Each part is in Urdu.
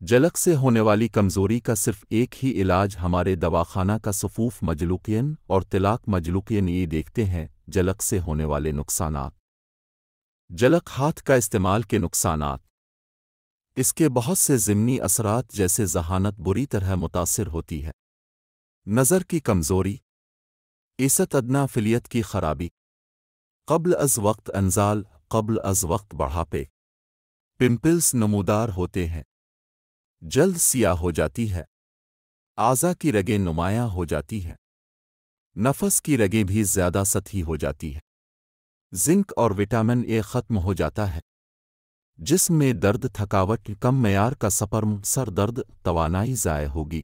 جلک سے ہونے والی کمزوری کا صرف ایک ہی علاج ہمارے دواخانہ کا صفوف مجلوقین اور طلاق مجلوقین یہ دیکھتے ہیں جلک سے ہونے والے نقصانات۔ جلک ہاتھ کا استعمال کے نقصانات۔ اس کے بہت سے ضمنی اثرات جیسے ذہانت بری طرح متاثر ہوتی ہے، نظر کی کمزوری، ایست ادنا فلیت کی خرابی، قبل از وقت انزال، قبل از وقت بڑھاپے، پمپلز نمودار ہوتے ہیں، جلد سیاہ ہو جاتی ہے، اعضاء کی رگیں نمایاں ہو جاتی ہیں، نفس کی رگیں بھی زیادہ سطحی ہو جاتی ہے، زنک اور وٹامن اے ختم ہو جاتا ہے، جسم میں درد، تھکاوٹ، کم معیار کا سپرم، سر درد، توانائی ضائع ہوگی،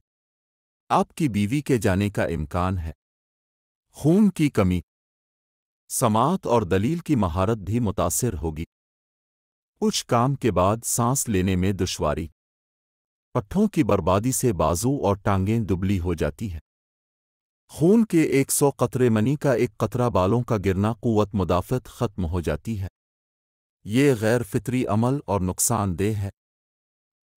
آپ کی بیوی کے جانے کا امکان ہے، خون کی کمی، سماعت اور دلیل کی مہارت بھی متاثر ہوگی، کچھ کام کے بعد سانس لینے میں دشواری، پٹھوں کی بربادی سے بازو اور ٹانگیں دبلی ہو جاتی ہیں، خون کے 100 قطرے منی کا ایک قطرہ بالوں کا گرنا، قوت مدافعت ختم ہو جاتی ہے، یہ غیر فطری عمل اور نقصان دہ ہے۔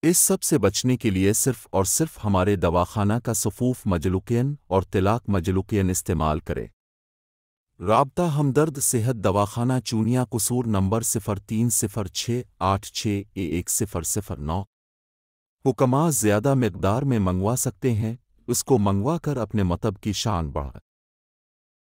اس سب سے بچنے کے لیے صرف اور صرف ہمارے دواخانہ کا صفوف مجلوقین اور طلاق مجلوقین استعمال کریں۔ رابطہ ہمدرد صحت دواخانہ چونیا قصور نمبر 0306861009۔ حکماں زیادہ مقدار میں منگوا سکتے ہیں، اس کو منگوا کر اپنے مطب کی شان بڑھائیں۔